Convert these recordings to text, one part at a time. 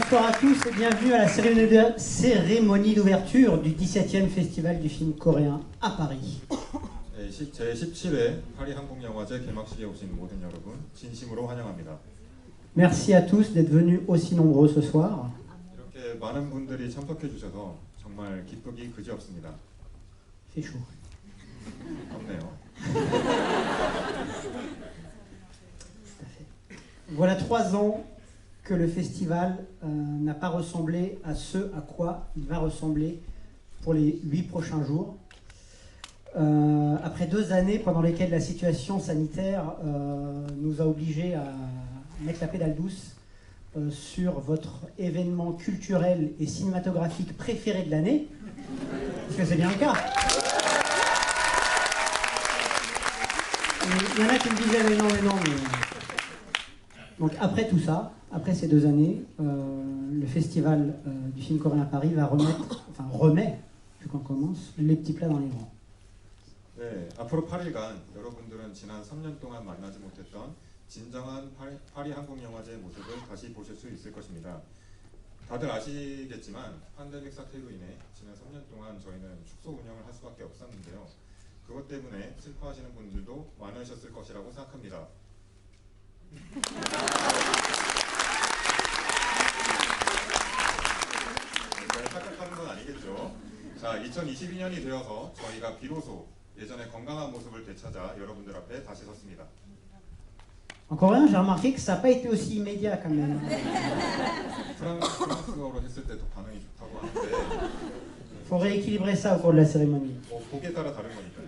Bonsoir à tous et bienvenue à la cérémonie d'ouverture du 17e Festival du film coréen à Paris. 제17회 파리 한국영화제 개막식에 오신 모든 여러분 진심으로 환영합니다. Merci à tous d'être venus aussi nombreux ce soir. 이렇게 많은 분들이 참석해 주셔서 정말 기쁘기 그지없습니다. C'est chaud. 덥네요. Voilà 3 ans que le festival n'a pas ressemblé à ce à quoi il va ressembler pour les 8 prochains jours. Après 2 années pendant lesquelles la situation sanitaire nous a obligés à mettre la pédale douce sur votre événement culturel et cinématographique préféré de l'année, parce que c'est bien le cas. Il y en a qui me disaient mais non, mais... Donc après tout ça, après ces 2 années, le festival du film coréen à Paris remet, vu qu'on commence, les petits plats dans les grands. 네, 앞으로 8일간 여러분들은 지난 3년 동안 만나지 못했던 진정한 파리 한국영화제 모습을 다시 보실 수 있을 것입니다. 다들 아시겠지만 팬데믹 사태로 인해 지난 3년 동안 저희는 축소 운영을 할 수밖에 없었는데요. 그것 때문에 슬퍼하시는 분들도 많으셨을 것이라고 생각합니다. 착각하는 건 아니겠죠. 자, 2022년이 되어서 저희가 비로소 예전의 건강한 모습을 되찾아 여러분들 앞에 다시 섰습니다. En coréen, j'ai remarqué que ça n'a pas été aussi immédiat quand même. 프랑스어로 했을 때도 반응이 좋다고 하는데 Faut rééquilibrer ça au cours de la cérémonie. 복에 따라 다른 거니까요.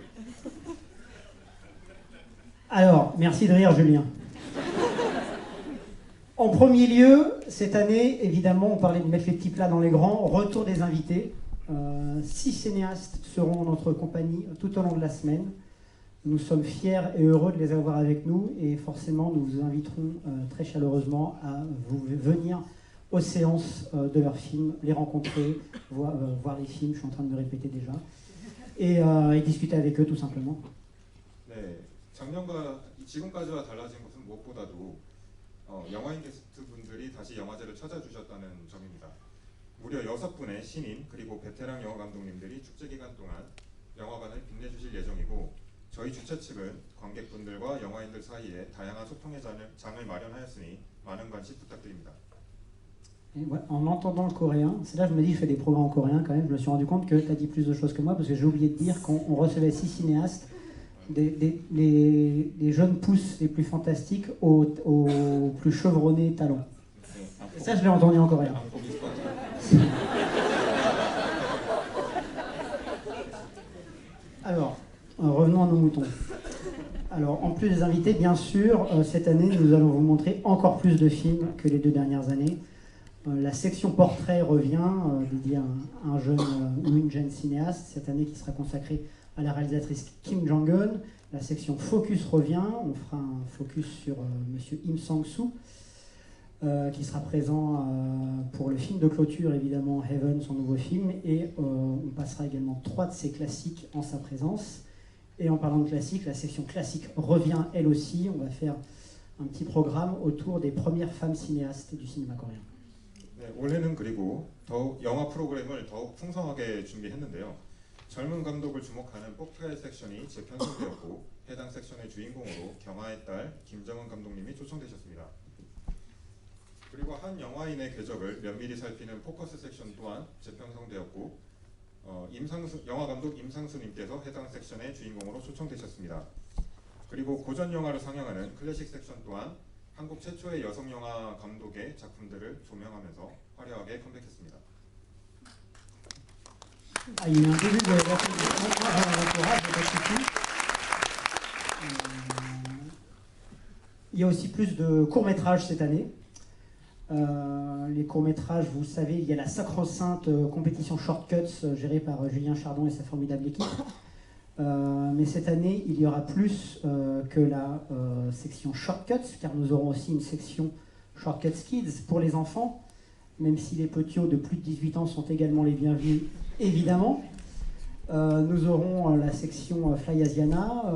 Alors, merci de rire, Julien. En premier lieu, cette année, évidemment, on parlait de mettre les petits plats dans les grands. Retour des invités. 6 cinéastes seront en notre compagnie tout au long de la semaine. Nous sommes fiers et heureux de les avoir avec nous et forcément nous vous inviterons très chaleureusement à venir aux séances de leurs films, les rencontrer, voir les films, je suis en train de me répéter déjà, et discuter avec eux tout simplement. 네, 작년과 지금까지와 달라진 것은 무엇보다도 영화인 게스트분들이 다시 영화제를 찾아주셨다는 점입니다. 무려 6분의 신인 그리고 베테랑 영화 감독님들이 축제 기간 동안 영화관을 빛내주실 예정이고 저희 주최 측은 관객분들과 영화인들 사이에 다양한 소통의 장을 마련하였으니 많은 관심 부탁드립니다. En entendant le coréen, c'est là que je me dis que je fais des programmes en coréen quand même, je me suis rendu compte que tu as dit plus de choses que moi parce que j'ai oublié de dire qu'on recevait 6 cinéastes, des jeunes pousses les plus fantastiques aux plus chevronnés talents. Et ça je l'ai entendu en coréen. Alors, revenons à nos moutons. Alors, en plus des invités, bien sûr, cette année, nous allons vous montrer encore plus de films que les 2 dernières années. La section portrait revient, dédiée à un jeune ou une jeune cinéaste, cette année qui sera consacrée à la réalisatrice Kim Jong-un. La section focus revient, on fera un focus sur monsieur Im Sang-soo, qui sera présent pour le film de clôture, évidemment, Heaven, son nouveau film, et on passera également 3 de ses classiques en sa présence. Et en parlant de classiques, la section classique revient elle aussi. On va faire un petit programme autour des premières femmes cinéastes du cinéma coréen. 네, 올해는 그리고 더욱 영화 프로그램을 더욱 풍성하게 준비했는데요. 젊은 감독을 주목하는 포크라이 섹션이 재편성되었고 해당 섹션의 주인공으로 경아의 딸 김정은 감독님이 초청되셨습니다. 그리고 한 영화인의 궤적을 면밀히 살피는 포커스 섹션 또한 재편성되었고 영화 감독 임상수님께서 해당 섹션의 주인공으로 초청되셨습니다. 그리고 고전 영화를 상영하는 클래식 섹션 또한 한국 최초의 여성 영화 감독의 작품들을 조명하면서 화려하게 컴백했습니다. Il y a eu un début de l'entourage, il y a aussi plus de courts-métrages cette année. Les courts-métrages, vous le savez, il y a la sacro-sainte compétition Shortcuts gérée par Julien Chardon et sa formidable équipe. Mais cette année, il y aura plus que la section Shortcuts, car nous aurons aussi une section Shortcuts Kids pour les enfants, même si les petits de plus de 18 ans sont également les bienvenus, évidemment. Nous aurons la section Fly Asiana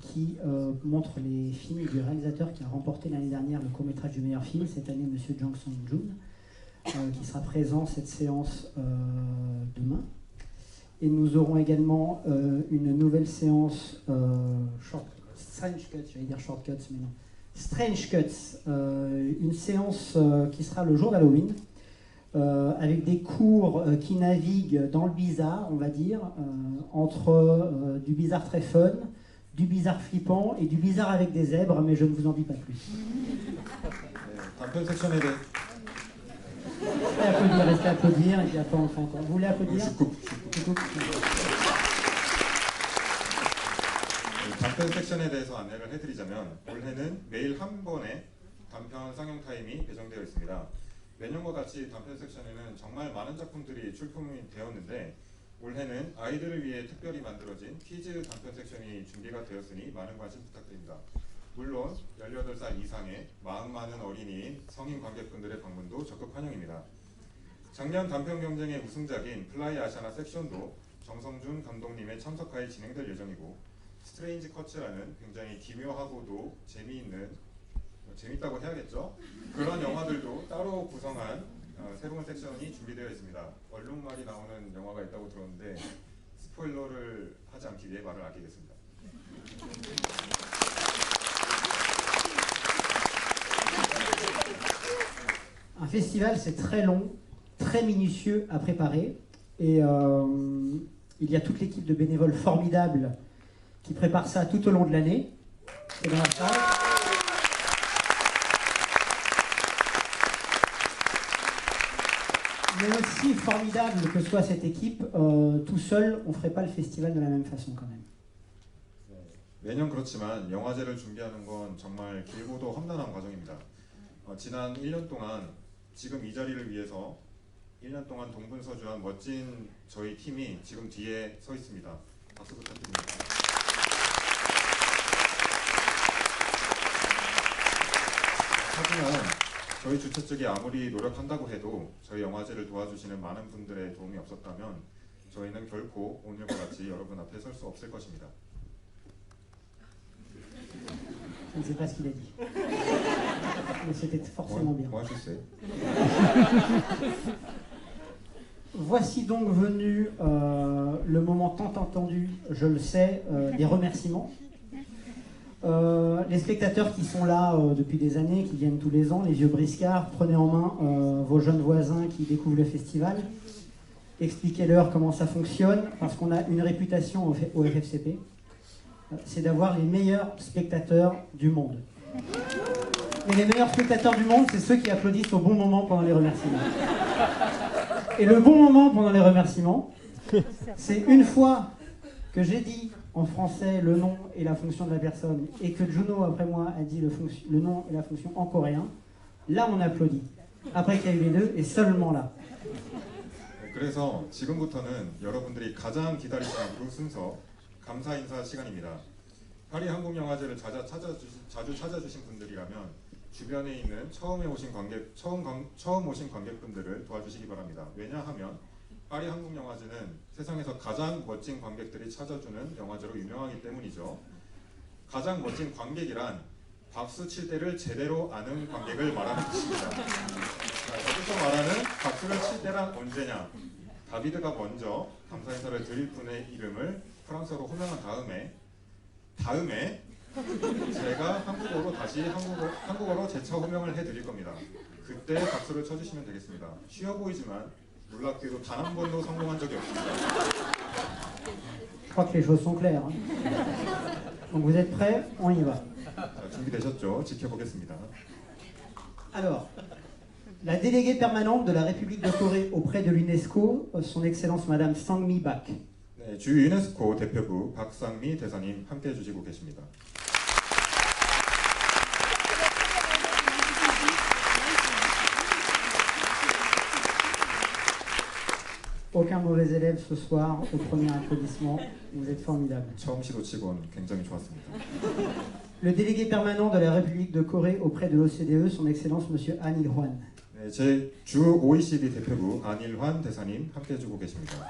qui montre les films du réalisateur qui a remporté l'année dernière le court-métrage du meilleur film, cette année Monsieur Jang Song-joon. qui sera présent cette séance demain. Et nous aurons également une nouvelle séance Strange Cuts, j'allais dire Shortcuts, mais non. Strange Cuts, une séance qui sera le jour d'Halloween, avec des cours qui naviguent dans le bizarre, on va dire, entre du bizarre très fun, du bizarre flippant et du bizarre avec des zèbres, mais je ne vous en dis pas plus. 단편 섹션에 대해 Restez à applaudir, et puis après on fait encore. Vous voulez applaudir? 단편 섹션에 대해서 안내를 해드리자면 올해는 매일 한 번의 단편 상영 타임이 배정되어 있습니다. 매년과 같이 단편 섹션에는 정말 많은 작품들이 출품이 되었는데 올해는 아이들을 위해 특별히 만들어진 퀴즈 단편 섹션이 준비가 되었으니 많은 관심 부탁드립니다. 물론 18살 이상의 마음 많은 어린이인 성인 관객분들의 방문도 적극 환영입니다. 작년 단편 경쟁의 우승작인 플라이 아시아나 섹션도 정성준 감독님의 참석하에 진행될 예정이고 스트레인지 커츠라는 굉장히 기묘하고도 재밌다고 해야겠죠? 그런 영화들도 따로 구성한 새로운 섹션이 준비되어 있습니다. 얼룩말이 나오는 영화가 있다고 들었는데 스포일러를 하지 않기 위해 말을 아끼겠습니다. Un festival, c'est très long, très minutieux à préparer. Et il y a toute l'équipe de bénévoles formidables qui prépare ça tout au long de l'année. C'est dans la salle. Mais aussi formidable que soit cette équipe, tout seul, on ne ferait pas le festival de la même façon quand même. 매년 그렇지만 영화제를 준비하는 건 정말 길고도 험난한 과정입니다. 지난 1년 동안 지금 이 자리를 위해서 1년 동안 동분서주한 멋진 저희 팀이 지금 뒤에 서 있습니다. 박수 부탁드립니다. 하지만 저희 주최 측이 아무리 노력한다고 해도 저희 영화제를 도와주시는 많은 분들의 도움이 없었다면 저희는 결코 오늘과 같이 여러분 앞에 설 수 없을 것입니다. Je ne sais pas ce qu'il a dit. Mais c'était forcément bien. 뭐 하셨어요? Voici donc venu le moment tant attendu, je le sais, des remerciements. Les spectateurs qui sont là depuis des années, qui viennent tous les ans, les vieux briscards, prenez en main vos jeunes voisins qui découvrent le festival. Expliquez-leur comment ça fonctionne, parce qu'on a une réputation au FFCP, c'est d'avoir les meilleurs spectateurs du monde. Et les meilleurs spectateurs du monde, c'est ceux qui applaudissent au bon moment pendant les remerciements. Et le bon moment pendant les remerciements, c'est une fois que j'ai dit en français le nom et la fonction de la personne, et que Juno, après moi, a dit le nom et la fonction en coréen, là on applaudit. Après qu'il y a eu les deux, et seulement là. 그래서 지금부터는 여러분들이 가장 기다리시는 그 순서 감사 인사 시간입니다. 파리 한국영화제를 자주 찾아주신 분들이라면 주변에 있는 처음 오신 관객분들을 도와주시기 바랍니다. 왜냐하면 파리 한국영화제는 세상에서 가장 멋진 관객들이 찾아주는 영화제로 유명하기 때문이죠. 가장 멋진 관객이란 박수 칠 때를 제대로 아는 관객을 말하는 뜻입니다. 여기서 말하는 박수를 칠 때란 언제냐? 다비드가 먼저 감사 인사를 드릴 분의 이름을 프랑스어로 호명한 다음에 제가 한국어로 재차 호명을 해드릴 겁니다. 그때 박수를 쳐주시면 되겠습니다. 쉬워 보이지만 놀랍게도 단 한 번도 성공한 적이 없습니다. Je crois que les choses sont claires. Donc vous êtes prêts? On y va. 자, 준비되셨죠? 지켜보겠습니다. Alors, la déléguée permanente de la République de Corée auprès de l'UNESCO, son Excellence Madame Sang-mi Bak. 네, 주 유네스코 대표부 박상미 대사님 함께 해주시고 계십니다. Aucun mauvais élève ce soir au premier applaudissement. Vous êtes formidable. 처음 시도치곤 굉장히 좋았습니다. Le délégué permanent de la République de Corée auprès de l'OCDE, son Excellence Monsieur Han Il-hwan. 네, 제 주 OECD 대표부 안일환 대사님 함께 해주고 계십니다.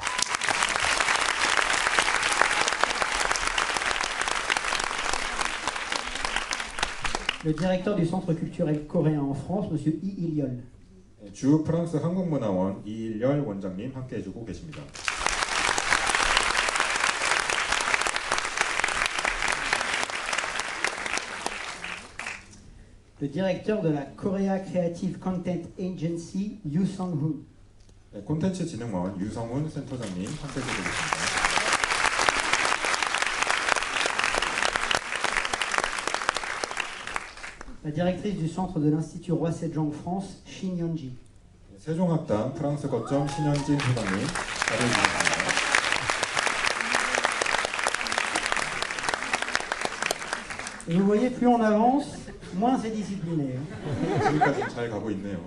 Le directeur du Centre culturel coréen en France, Monsieur Lee Il-yeol. 주 프랑스 한국문화원 이일열 원장님 함께 해주고 계십니다. Le directeur de la Korea Creative Content Agency, Yoo Sung-hoon. 네, 콘텐츠 진흥원 유성훈 센터장님 함께 해주고 계십니다. La directrice du centre de l'Institut Roi Sejong France, Shin Yeon-ji. 세종학당 프랑스 거점 신현진 소장님 자리해주셨습니다. Et vous voyez, plus on avance, moins c'est discipliné. 지금까지 잘 가고 있네요.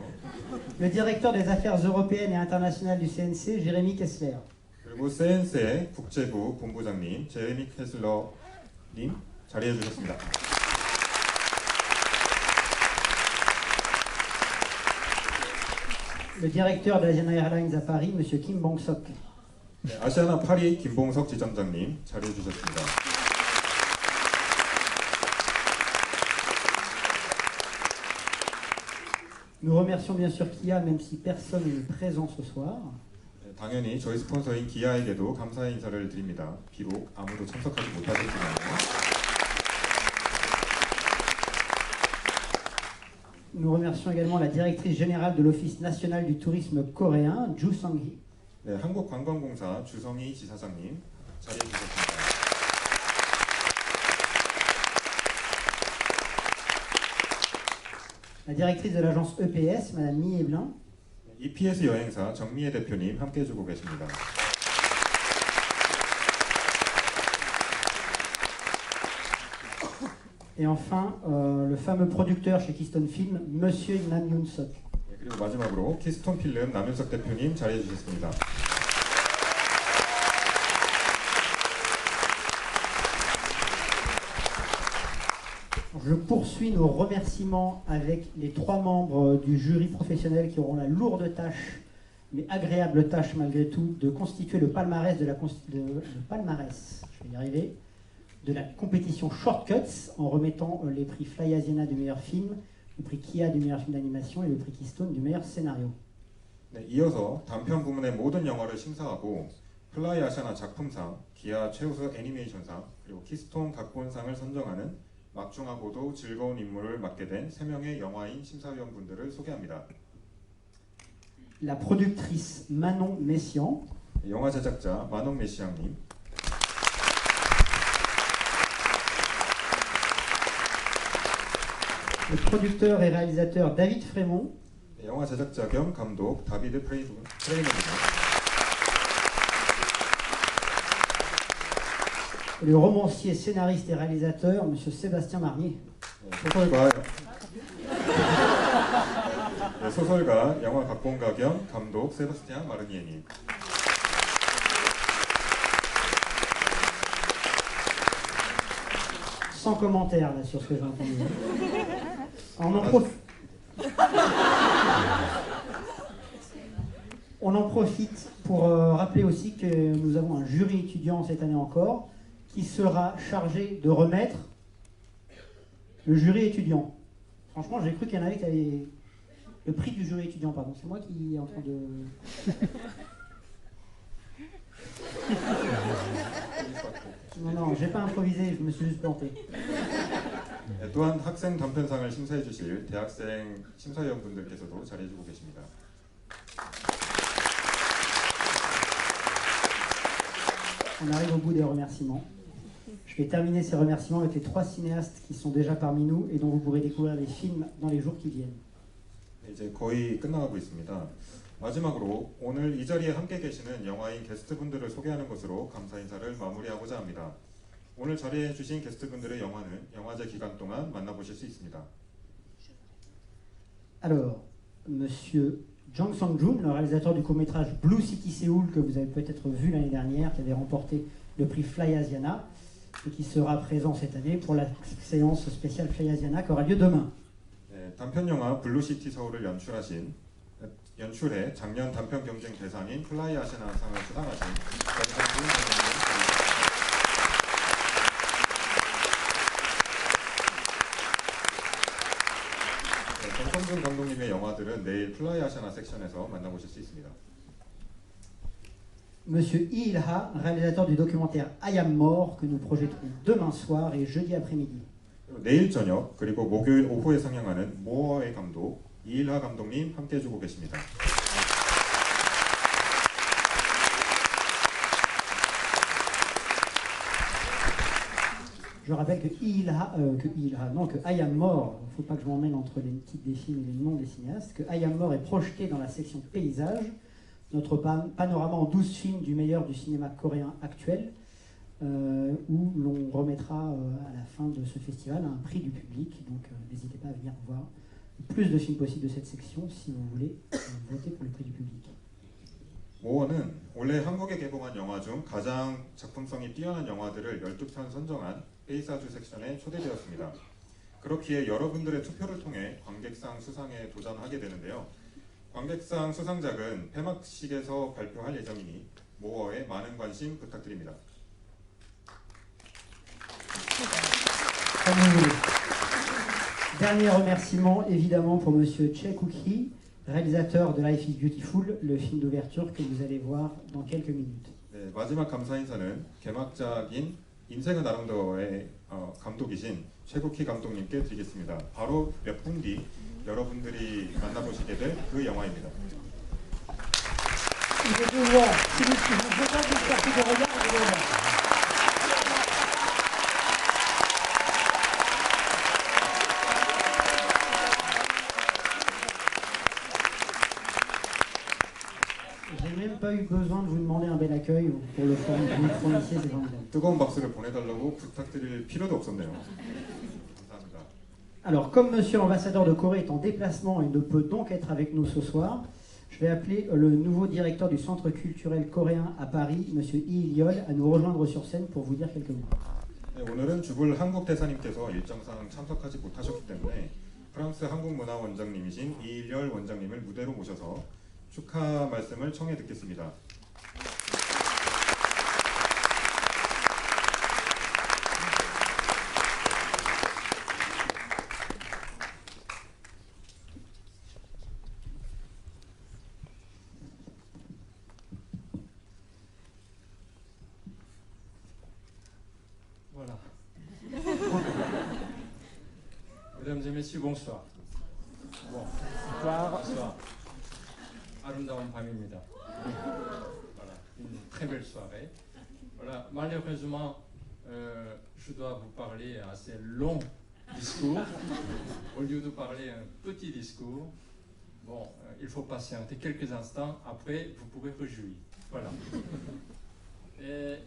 Le directeur des affaires européennes et internationales du CNC, Jérémy Kessler. 그리고 CNC의 국제부 본부장님 제레미 캐슬러님 자리해 주셨습니다. Le directeur d'Asiana Airlines à Paris, M. Kim Bong-sok. 네, 아시아나 파리 김봉석 지점장님 자리해 주셨습니다. Nous remercions bien sûr Kia, même si personne n'est présent ce soir. 네, 당연히 저희 스폰서인 기아에게도 감사의 인사를 드립니다. 비록 아무도 참석하지 못하셨지만 Nous remercions également la directrice générale de l'Office national du tourisme coréen, Joo Sung-hee. 네, 한국관광공사 주성희 지사장님 자리해 주셨습니다. La directrice de l'agence EPS, Madame Mi Eblin. EPS 여행사 정미애 대표님 함께 해주고 계십니다. Et enfin, le fameux producteur chez Keystone Film, Monsieur Nam Yoon-sok. 네, 그리고 마지막으로 키스톤 필름 남윤석 대표님 자리해 주셨습니다. Je poursuis nos remerciements avec les 3 membres du jury professionnel qui auront la lourde tâche, mais agréable tâche malgré tout, de constituer le palmarès je vais y arriver, de la compétition Shortcuts en remettant les prix Fly Asiana du meilleur film, le prix Kia du meilleur film d'animation et le prix Keystone du meilleur scénario. 네, 이어서 단편 부문의 모든 영화를 심사하고 플라이 아시아나 작품상, 기아 최우수 애니메이션상, 그리고 키스톤 각본상을 선정하는 막중하고도 즐거운 임무를 맡게 된 3명의 영화인 심사위원분들을 소개합니다. La productrice Manon Messiaen, 영화 제작자 마농 메시앙님, le producteur et réalisateur David Frémont, 영화 제작자 겸 감독 다비드 프레이너입니다. le romancier, scénariste et réalisateur M. Sébastien Marnier. 소설가, 영화 각본가 겸 감독 세바스티안 마르니에님. Sans commentaire là, sur ce que j'ai entendu. On en profite pour rappeler aussi que nous avons un jury étudiant cette année encore qui sera chargé de remettre le jury étudiant. Franchement, j'ai cru qu'il y en avait qui avaient le prix du jury étudiant, pardon. C'est moi qui est en train de... Non, j'ai pas improvisé, je me suis juste planté. 또한 학생 단편상을 심사해 주실 대학생 심사위원분들께서도 자리해주고 계십니다. On arrive au bout des remerciements. Je vais terminer ces remerciements avec les 3 cinéastes qui sont déjà parmi nous et dont vous pourrez découvrir les films dans les jours qui viennent. 이제 거의 끝나가고 있습니다. 마지막으로 오늘 이 자리에 함께 계시는 영화인 게스트분들을 소개하는 것으로 감사 인사를 마무리하고자 합니다. 오늘 자리해 주신 게스트분들의 영화는 영화제 기간 동안 만나보실 수 있습니다. Alors, Monsieur Jang Sang-joon, le réalisateur du court-métrage Blue City Seoul que vous avez peut-être vu l'année dernière, qui avait remporté le prix Fly Asiana et qui sera présent cette année pour la séance spéciale Fly Asiana qui aura lieu demain. 네, 단편 영화 블루시티 서울을 연출해 작년 단편 경쟁 대상인 플라이 아시아나 상을 수상하신 정성준 감독님. 정성준 감독님의 영화들은 내일 플라이 아시아나 인터내셔널 섹션에서 만나보실 수 있습니다. Monsieur Ilha, réalisateur du documentaire I Am Mort, que nous projetterons demain soir et jeudi après-midi. 내일 저녁 그리고 목요일 오후에 상영하는 모어의 감독 이일하 감독님 함께 해주고 계십니다. Je rappelle que I Am Mort, il ne faut pas que je m'emmène entre les titres des films et les noms des cinéastes, que I Am Mort est projeté dans la section paysage, notre panorama en 12 films du meilleur du cinéma coréen actuel, où l'on remettra à la fin de ce festival un prix du public. Donc n'hésitez pas à venir voir le plus de films possible de cette section si vous voulez voter pour le prix du public. 모어는 올해 한국에 개봉한 영화 중 가장 작품성이 뛰어난 영화들을 12편 선정한 페이사주 섹션에 초대되었습니다. 그렇기에 여러분들의 투표를 통해 관객상 수상에 도전하게 되는데요. 관객상 수상작은 폐막식에서 발표할 예정이니 모어에 많은 관심 부탁드립니다. Dernier remerciement évidemment pour Monsieur Che Kuk-hee, réalisateur de Life is Beautiful, le film d'ouverture que vous allez voir dans quelques minutes. 네, 마지막 감사 인사는 개막작인 인생은 아름다워의 감독이신 최국희 감독님께 드리겠습니다. 바로 몇 분 뒤 여러분들이 만나보시게 될 그 영화입니다. J'ai même pas eu besoin de vous demander un bel accueil pour le forum que vous fournissiez, c'est formidable. 뜨거운 박수를 보내달라고 부탁드릴 필요도 없었네요. 감사합니다. Alors, comme Monsieur l'ambassadeur de Corée est en déplacement et ne peut donc être avec nous ce soir, je vais appeler le nouveau directeur du Centre culturel coréen à Paris, Monsieur Lee Il-yeol, à nous rejoindre sur scène pour vous dire quelques mots. 네, 오늘은 주불 한국 대사님께서 일정상 참석하지 못하셨기 때문에 프랑스 한국문화원장님이신 이일열 원장님을 무대로 모셔서 축하 말씀을 청해 듣겠습니다. Voilà. Mesdames et messieurs, bonsoir. Bonsoir. 아름다운 밤입니다. Voilà, une très belle soirée. Voilà, malheureusement, je dois vous parler un assez long discours. Au lieu de parler un petit discours, bon, il faut patienter quelques instants. Après, vous pourrez réjouir. Voilà. Et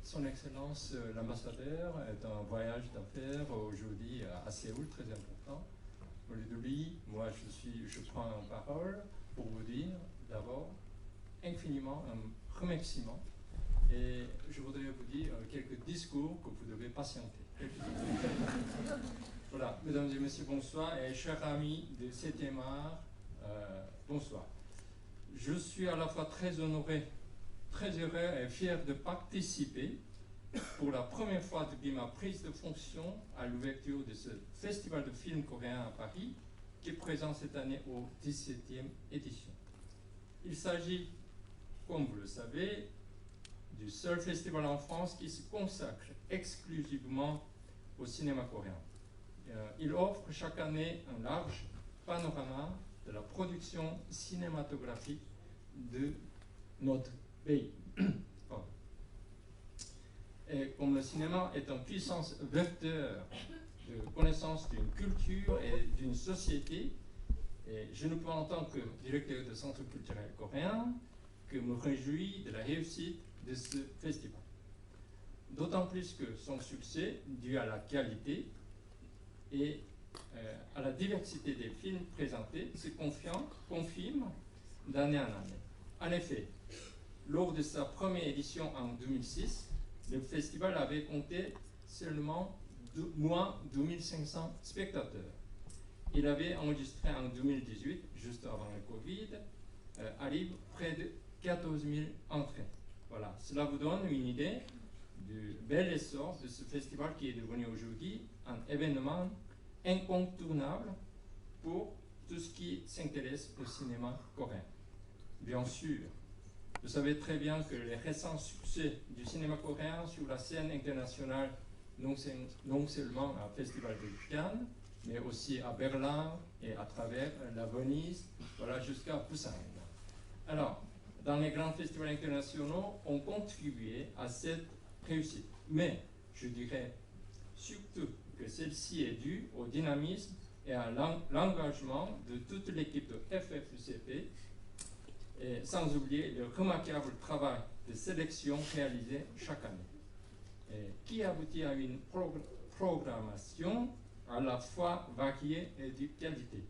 son Excellence l'ambassadeur est en voyage d'affaires aujourd'hui à Séoul, très important. Au lieu de lui, moi je prends la parole pour vous dire d'abord infiniment un remerciement et je voudrais vous dire quelques discours que vous devez patienter. Voilà, mesdames et messieurs, bonsoir et chers amis de 7e art, bonsoir. Je suis à la fois très honoré, très heureux et fier de participer pour la première fois depuis ma prise de fonction à l'ouverture de ce festival de films coréens à Paris qui est présent cette année au 17e édition. Il s'agit, comme vous le savez, du seul festival en France qui se consacre exclusivement au cinéma coréen. Il offre chaque année un large panorama de la production cinématographique de notre pays. Et comme le cinéma est un puissant vecteur de connaissance d'une culture et d'une société, et je ne peux en tant que directeur de centre culturel coréen que me réjouir de la réussite de ce festival. D'autant plus que son succès, dû à la qualité et à la diversité des films présentés, se confirme d'année en année. En effet, lors de sa première édition en 2006, le festival avait compté seulement moins de 2500 spectateurs. Il avait enregistré en 2018, juste avant le Covid, arrive près de 14 000 entrées. Voilà, cela vous donne une idée du bel essor de ce festival qui est devenu aujourd'hui un événement incontournable pour tout ce qui s'intéresse au cinéma coréen. Bien sûr, vous savez très bien que les récents succès du cinéma coréen sur la scène internationale, non seulement au Festival de Cannes, mais aussi à Berlin et à travers la Venise, voilà, jusqu'à Busan. Alors, dans les grands festivals internationaux, on contribuait à cette réussite. Mais, je dirais surtout que celle-ci est due au dynamisme et à l'engagement de toute l'équipe de FFCP, et sans oublier le remarquable travail de sélection réalisé chaque année, et qui aboutit à une programmation à la fois variée et de qualité,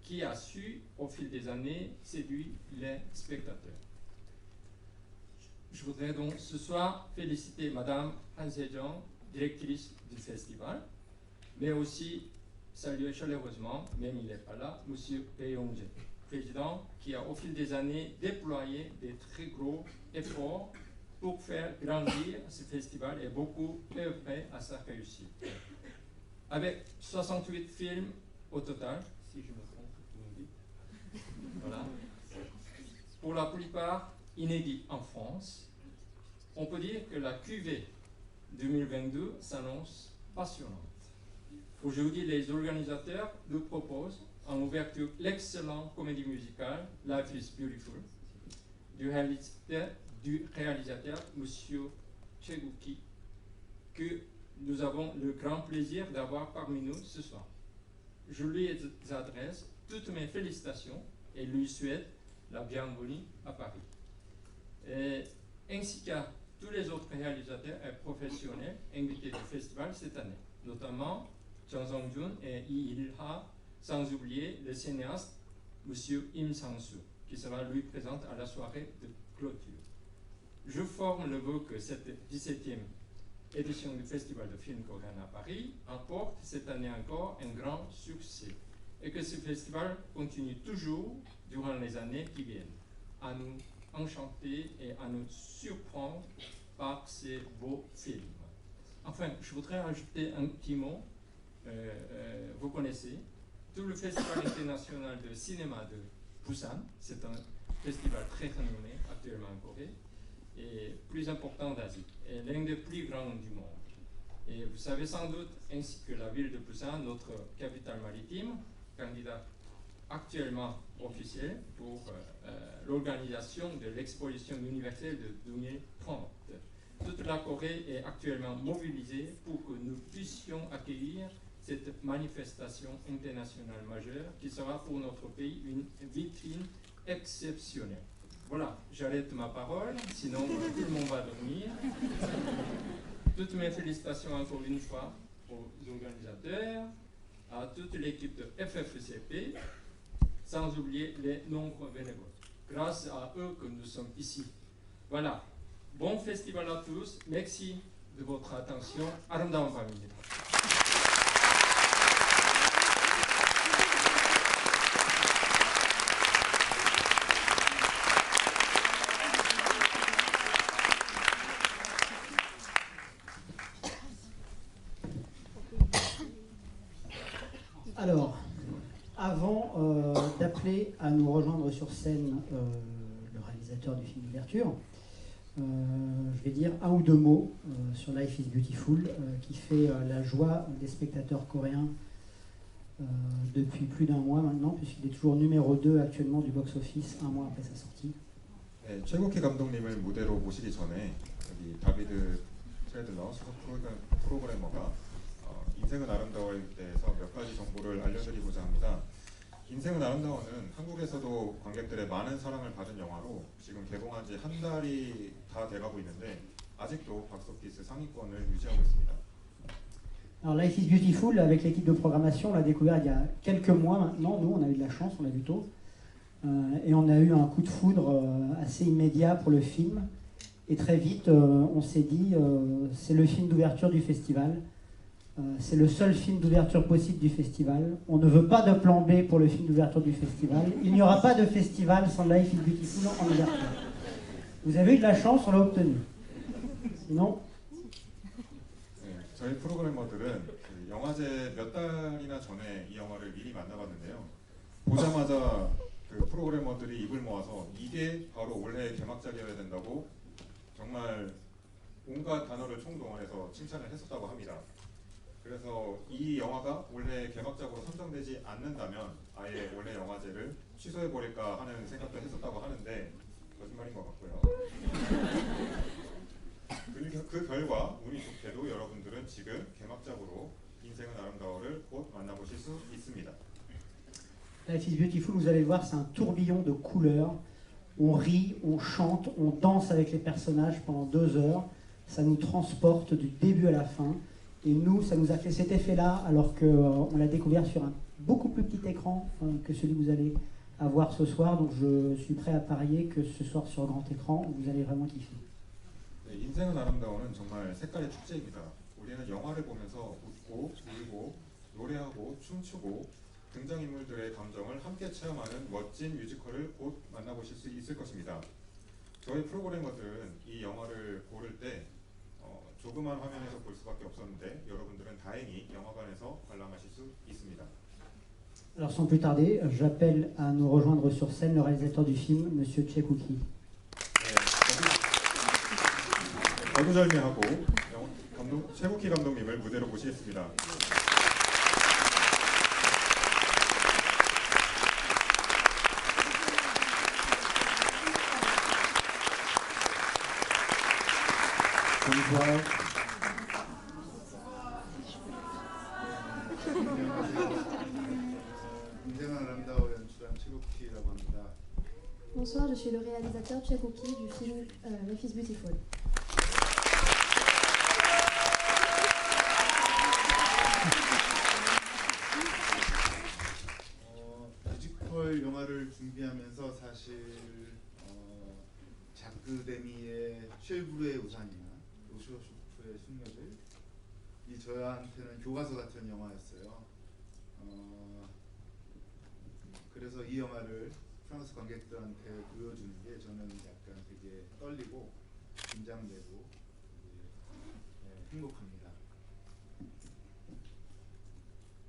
qui a su, au fil des années, séduire les spectateurs. Je voudrais donc ce soir féliciter Madame Han Se-jung, directrice du festival, mais aussi saluer chaleureusement, même il n'est pas là, Monsieur Bae Yong-jae, président, qui a au fil des années déployé des très gros efforts pour faire grandir ce festival et beaucoup œuvré à sa réussite. Avec 68 films au total, si je me trompe, vous me dites. Voilà. Pour la plupart inédits en France, on peut dire que la cuvée 2022 s'annonce passionnante. Aujourd'hui, les organisateurs nous proposent en ouverture l'excellente comédie musicale Life is Beautiful du réalisateur M. Choi Guk-ki, que nous avons le grand plaisir d'avoir parmi nous ce soir. Je lui adresse toutes mes félicitations et lui souhaite la bienvenue à Paris. Ainsi qu'à tous les autres réalisateurs et professionnels invités du festival cette année, notamment Jeon Song-jun et Lee Il-ha, sans oublier le cinéaste M. Im Sang-soo, qui sera lui présent à la soirée de clôture. Je forme le vœu que cette 17e édition du Festival de film coréen à Paris apporte cette année encore un grand succès et que ce festival continue toujours durant les années qui viennent à nous enchanter et à nous surprendre par ces beaux films. Enfin, je voudrais ajouter un petit mot. Vous connaissez tout le Festival international de cinéma de Busan. C'est un festival très renommé actuellement en Corée et plus important d'Asie, et l'un des plus grands du monde. Et vous savez sans doute, ainsi que la ville de Busan, notre capitale maritime, candidat actuellement officiel pour l'organisation de l'exposition universelle de 2030. Toute la Corée est actuellement mobilisée pour que nous puissions accueillir cette manifestation internationale majeure qui sera pour notre pays une vitrine exceptionnelle. Voilà, j'arrête ma parole, sinon tout le monde va dormir. Toutes mes félicitations encore une fois aux organisateurs, à toute l'équipe de FFCP, sans oublier les nombreux bénévoles. Grâce à eux que nous sommes ici. Voilà, bon festival à tous, merci de votre attention. 아름다운 밤입니다. Alors, avant d'appeler à nous rejoindre sur scène le réalisateur du film d'ouverture, je vais dire un ou deux mots sur Life is Beautiful, qui fait la joie des spectateurs coréens depuis plus d'un mois maintenant, puisqu'il est toujours numéro 2 actuellement du box-office, un mois après sa sortie. 네, 최국희 감독님을 무대로 모시기 전에 여기 다비드 트레들러 수석 프로그래머가 인생은 아름다워에 대해서 몇 가지 정보를 알려드리고자 합니다. 인생은 아름다워는 한국에서도 관객들의 많은 사랑을 받은 영화로 지금 개봉한 지 한 달이 다 돼가고 있는데 아직도 박스오피스 상위권을 유지하고 있습니다. Alors Life is Beautiful, avec l'équipe de programmation, on l'a découvert il y a quelques mois maintenant. Nous, on a eu de la chance, on l'a vu tôt. Et on a eu un coup de foudre assez immédiat pour le film. Et très vite, on s'est dit, c'est le film d'ouverture du festival. C'est le seul film d'ouverture possible du festival. On ne veut pas de plan B pour le film d'ouverture du festival. Il n'y aura pas de festival sans Life is Beautiful en ouverture. Vous avez eu de la chance, on l'a obtenu. Sinon... 네, 저희 프로그래머들은 그 영화제 몇 달이나 전에 이 영화를 미리 만나봤는데요. 보자마자 그 프로그래머들이 입을 모아서 이게 바로 올해의 개막작이어야 된다고 정말 온갖 단어를 총동원해서 칭찬을 했었다고 합니다. 그래서 이 영화가 올해 개막작으로 선정되지 않는다면 아예 올해 영화제를 취소해버릴까 하는 생각도 했었다고 하는데 거짓말인 것 같고요. 그 결과 운이 좋게도 여러분들은 지금 개막작으로 인생은 아름다워를 곧 만나보실 수 있습니다. Life is Beautiful, vous allez le voir, c'est un tourbillon de couleurs. On rit, on chante, on danse avec les personnages pendant 2 heures. Ça nous transporte du début à la fin. Et nous, ça nous a fait cet effet-là, alors qu'on l'a découvert sur un beaucoup plus petit écran que celui que vous allez avoir ce soir. Donc je suis prêt à parier que ce soir sur grand écran, vous allez vraiment kiffer. 네, 인생은 아름다워는 정말 색깔의 축제입니다. 우리는 영화를 보면서 웃고 울고 노래하고 춤추고 등장인물들의 감정을 함께 체험하는 멋진 뮤지컬을 곧 만나보실 수 있을 것입니다. 저희 프로그래머들은 이 영화를 고를 때 조그만 화면에서 볼 수밖에 없었는데 여러분들은 다행히 영화관에서 관람하실 수 있습니다. Alors sans plus tarder, j'appelle à nous rejoindre sur scène le réalisateur du film, Monsieur Tchekouki. 거두절미하고 최국희 감독님을 무대로 모시겠습니다. Bonsoir, je suis le réalisateur Tchekouki du film Life is Beautiful. 뮤지컬 영화를 준비하면서 사실 자크데미의 쉘브르의 우산이나 로쇼쇼프의 숙녀들 이 저한테는 교과서 같은 영화였어요. 그래서 이 영화를 프랑스 관객들한테 보여주는 게 저는 약간 되게 떨리고 긴장되고 행복합니다.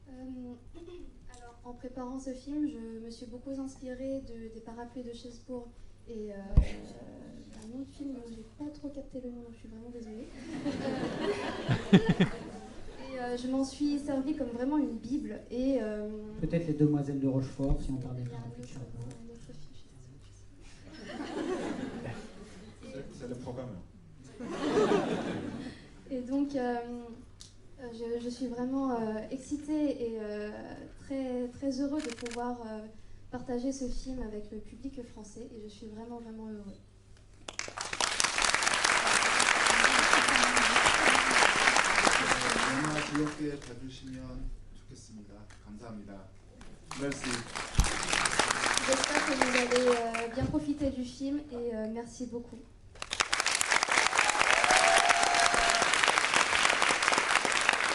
Alors, en préparant ce film, je me suis beaucoup inspirée des parapluies de Cherbourg et d'un autre film dont j'ai pas trop capté le nom, donc je suis vraiment désolée. Je m'en suis servie comme vraiment une bible et peut-être les Demoiselles de Rochefort si on parle des parapluies de Cherbourg. C'est le programme. Et donc, je suis vraiment excitée et très, très heureux de pouvoir partager ce film avec le public français et je suis vraiment, vraiment heureux. 영화 즐겁게 봐주시면 좋겠습니다. 감사합니다. Merci. J'espère que vous allez bien profiter du film et merci beaucoup.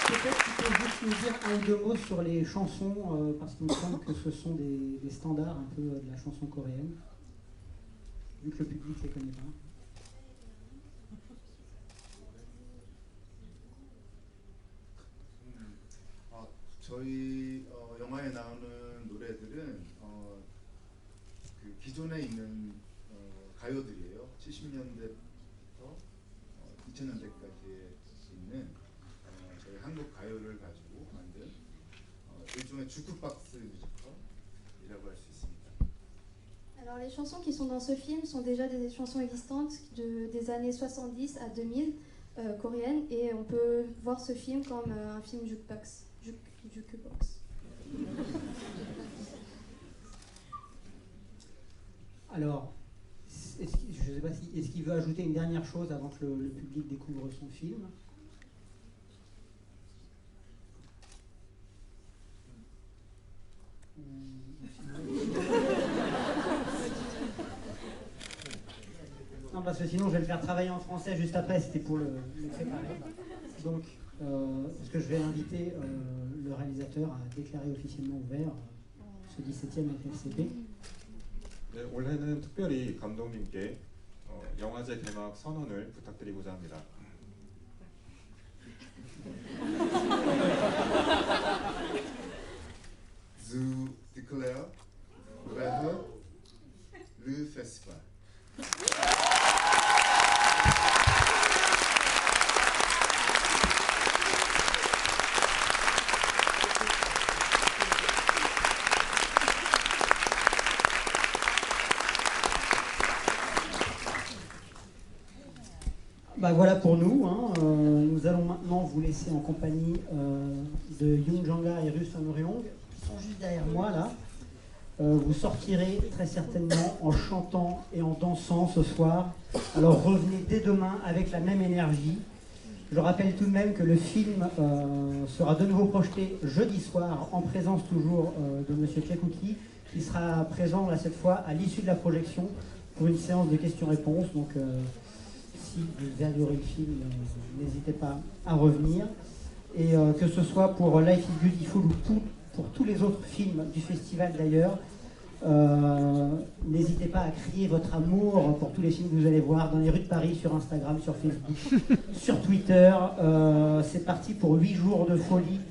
Peut-être qu'il peut juste nous dire un ou deux mots sur les chansons, parce qu'il me semble que ce sont des standards un peu de la chanson coréenne, vu que le public ne les connaît pas. 저희 영화에 나오는 노래들은 그 기존에 있는 가요들이에요. 70년대부터 2000년대까지에 있는 저희 한국 가요를 가지고 만든 일종의 주크박스 뮤지컬이라고 할 수 있습니다. Alors les chansons qui sont dans ce film sont déjà des chansons existantes des années 70 à 2000 coréennes et on peut voir ce film comme un film jukebox. Jukebox. Alors, je ne sais pas si est-ce qu'il veut ajouter une dernière chose avant que le public découvre son film. Non, parce que sinon je vais le faire travailler en français juste après, c'était pour le préparer. Donc, parce que je vais inviter le réalisateur à déclarer officiellement ouvert ce 17e FFCP. 네, 올해는 특별히 감독님께 영화제 개막 선언을 부탁드리고자 합니다. To declare Bravo, le festival. Bah voilà pour nous. Nous allons maintenant vous laisser en compagnie de Yoon Jang-ha et Ryu Sun-ryong, qui sont juste derrière moi là. Vous sortirez très certainement en chantant et en dansant ce soir. Alors revenez dès demain avec la même énergie. Je rappelle tout de même que le film sera de nouveau projeté jeudi soir en présence toujours de Monsieur Tchekouki, qui sera présent là, cette fois à l'issue de la projection pour une séance de questions-réponses. Donc si vous adorez le film, n'hésitez pas à revenir. Et que ce soit pour Life is Beautiful ou pour tous les autres films du festival d'ailleurs, n'hésitez pas à crier votre amour pour tous les films que vous allez voir dans les rues de Paris, sur Instagram, sur Facebook, sur Twitter. C'est parti pour 8 jours de folie.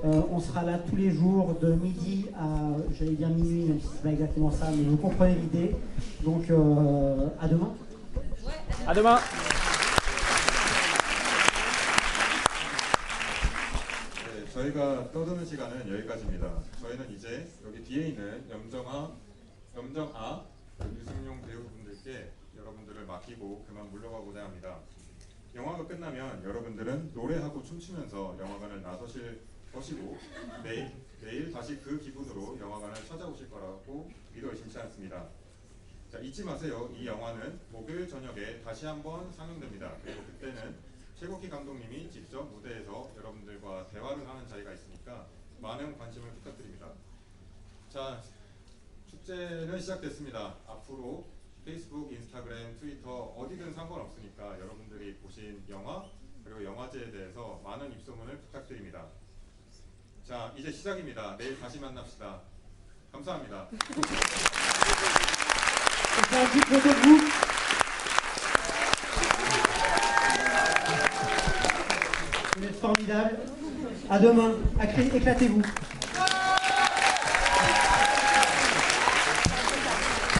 On sera là tous les jours de midi à, j'allais dire minuit, même si c'est pas exactement ça, mais vous comprenez l'idée. Donc à demain. À demain. 네, 저희가 떠드는 시간은 여기까지입니다. 저희는 이제 여기 뒤에 있는 염정아, 유승용 배우분들께 여러분들을 맡기고 그만 물러가고자 합니다. 영화가 끝나면 여러분들은 노래하고 춤추면서 영화관을 나서실 것이고 내일 다시 그 기분으로 영화관을 찾아오실 거라고 믿어 의심치 않습니다. 자, 잊지 마세요. 이 영화는 목요일 저녁에 다시 한번 상영됩니다. 그리고 그때는 최국희 감독님이 직접 무대에서 여러분들과 대화를 하는 자리가 있으니까 많은 관심을 부탁드립니다. 자, 축제는 시작됐습니다. 앞으로 페이스북, 인스타그램, 트위터 어디든 상관없으니까 여러분들이 보신 영화 그리고 영화제에 대해서 많은 입소문을 부탁드립니다. 자, 이제 시작입니다. 내일 다시 만납시다. 감사합니다. Vous êtes formidable. À demain. Éclatez-vous.